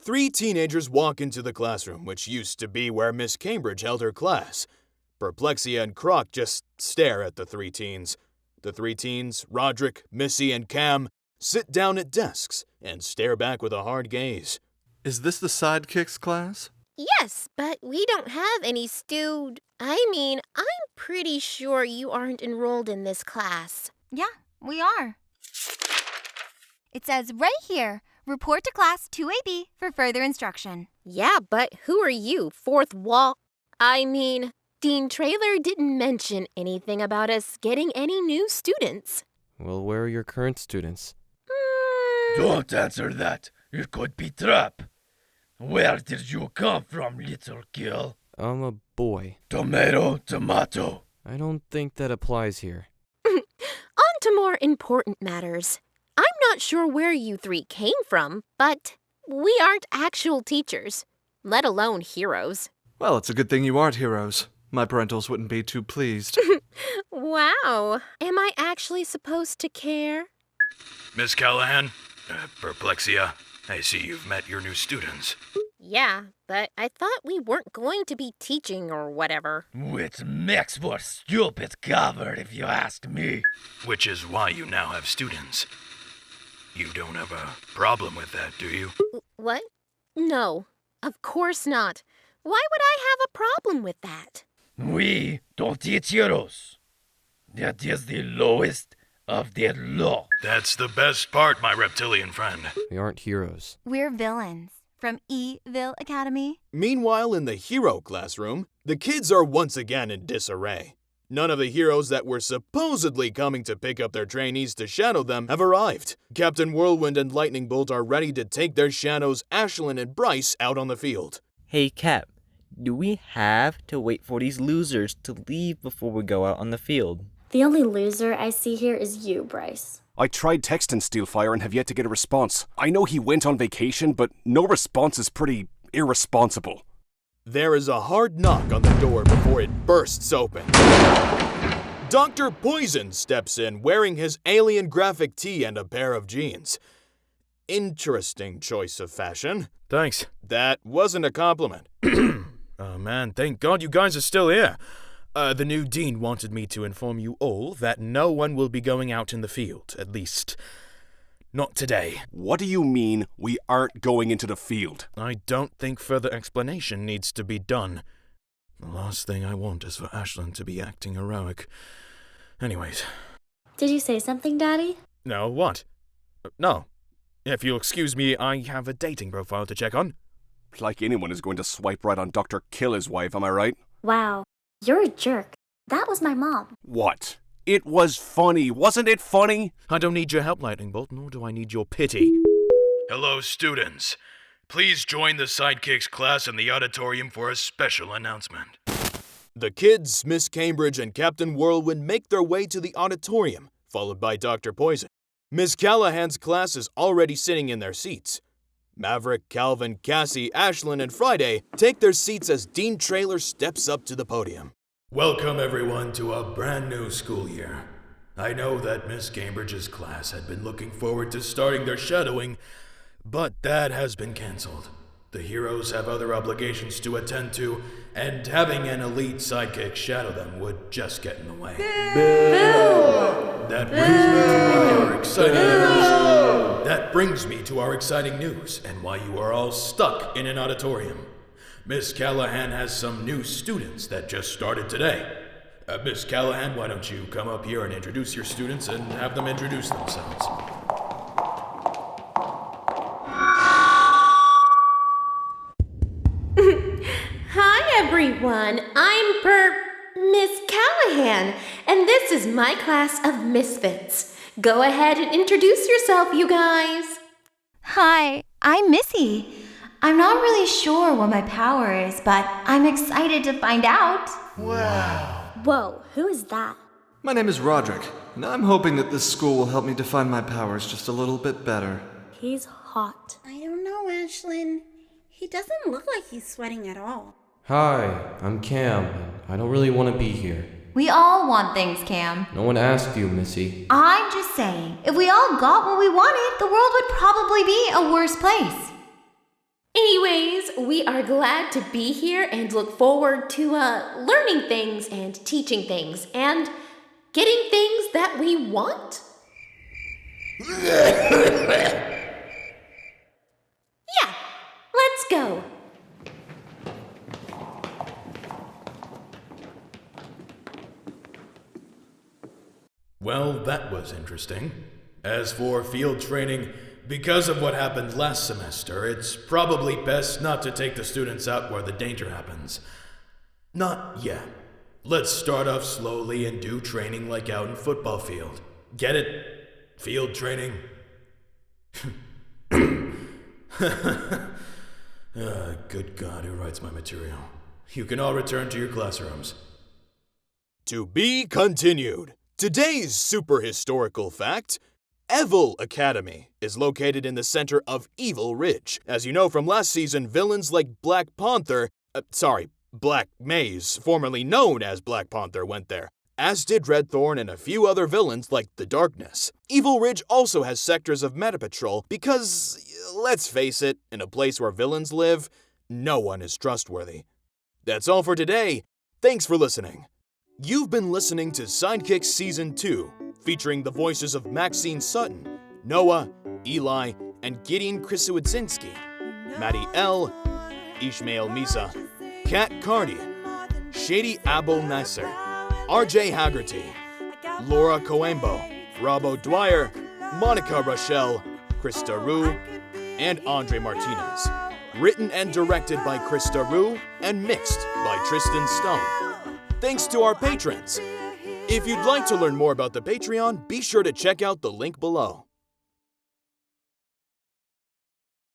Three teenagers walk into the classroom, which used to be where Miss Cambridge held her class. Perplexia and Croc just stare at the three teens. The three teens, Roderick, Missy, and Cam, sit down at desks and stare back with a hard gaze. Is this the Sidekicks class? Yes, but we don't have any I'm pretty sure you aren't enrolled in this class. Yeah, we are. It says right here, report to class 2AB for further instruction. Yeah, but who are you, fourth wall? Dean Traylor didn't mention anything about us getting any new students. Well, where are your current students? Don't answer that. It could be trap. Where did you come from, little girl? I'm a boy. Tomato, tomato. I don't think that applies here. On to more important matters. I'm not sure where you three came from, but we aren't actual teachers, let alone heroes. Well, it's a good thing you aren't heroes. My parentals wouldn't be too pleased. Wow. Am I actually supposed to care? Miss Callahan, Perplexia, I see you've met your new students. Yeah, but I thought we weren't going to be teaching or whatever. Which makes for stupid cover, if you ask me. Which is why you now have students. You don't have a problem with that, do you? What? No, of course not. Why would I have a problem with that? We don't teach heroes. That is the lowest of the law. That's the best part, my reptilian friend. We aren't heroes. We're villains from Evil Academy. Meanwhile, in the hero classroom, the kids are once again in disarray. None of the heroes that were supposedly coming to pick up their trainees to shadow them have arrived. Captain Whirlwind and Lightning Bolt are ready to take their shadows, Ashlyn and Bryce, out on the field. Hey, Cap, do we have to wait for these losers to leave before we go out on the field? The only loser I see here is you, Bryce. I tried texting Steelfire and have yet to get a response. I know he went on vacation, but no response is pretty irresponsible. There is a hard knock on the door before it bursts open. Dr. Poison steps in wearing his alien graphic tee and a pair of jeans. Interesting choice of fashion. Thanks. That wasn't a compliment. Oh man, thank God you guys are still here. The new dean wanted me to inform you all that no one will be going out in the field, at least not today. What do you mean we aren't going into the field? I don't think further explanation needs to be done. The last thing I want is for Ashlyn to be acting heroic. Anyways. Did you say something, Daddy? No, what? No. If you'll excuse me, I have a dating profile to check on. Like anyone is going to swipe right on Dr. Kill his wife, am I right? Wow, you're a jerk. That was my mom. What? It was funny, wasn't it funny? I don't need your help, Lightning Bolt, nor do I need your pity. Hello, students. Please join the Sidekicks class in the auditorium for a special announcement. The kids, Miss Cambridge, and Captain Whirlwind make their way to the auditorium, followed by Dr. Poison. Miss Callahan's class is already sitting in their seats. Maverick, Calvin, Cassie, Ashlyn, and Friday take their seats as Dean Traylor steps up to the podium. Welcome, everyone, to a brand new school year. I know that Miss Cambridge's class had been looking forward to starting their shadowing, but that has been canceled. The heroes have other obligations to attend to, and having an elite sidekick shadow them would just get in the way. That brings me to our exciting news and why you are all stuck in an auditorium. Miss Callahan has some new students that just started today. Miss Callahan, why don't you come up here and introduce your students and have them introduce themselves? Hi, everyone. I'm Miss Callahan, and this is my class of misfits. Go ahead and introduce yourself, you guys. Hi, I'm Missy. I'm not really sure what my power is, but I'm excited to find out. Wow. Whoa, who is that? My name is Roderick, and I'm hoping that this school will help me define my powers just a little bit better. He's hot. I don't know, Ashlyn. He doesn't look like he's sweating at all. Hi, I'm Cam, and I don't really want to be here. We all want things, Cam. No one asked you, Missy. I'm just saying, if we all got what we wanted, the world would probably be a worse place. Anyways, we are glad to be here and look forward to learning things and teaching things and getting things that we want. Yeah, let's go. Well, that was interesting. As for field training, because of what happened last semester, it's probably best not to take the students out where the danger happens. Not yet. Let's start off slowly and do training like out in football field. Get it? Field training? Good God, who writes my material? You can all return to your classrooms. To be continued. Today's super historical fact: Evil Academy is located in the center of Evil Ridge. As you know from last season, villains like Black Maze, formerly known as Black Panther, went there, as did Red Thorn and a few other villains like the Darkness. Evil Ridge also has sectors of Meta Patrol because, let's face it, in a place where villains live, no one is trustworthy. That's all for today. Thanks for listening. You've been listening to Sidekicks Season 2, featuring the voices of Maxine Sutton, Noah, Eli, and Gideon Krisuidzinski, Maddie L., Ishmael Misa, Kat Cardi, Shady Abel Nasser, RJ Haggerty, Laura Coembo, Robo Dwyer, Monica Rochelle, Krista Rue, and Andre Martinez. Written and directed by Krista Rue and mixed by Tristan Stone. Thanks to our patrons. If you'd like to learn more about the Patreon, be sure to check out the link below.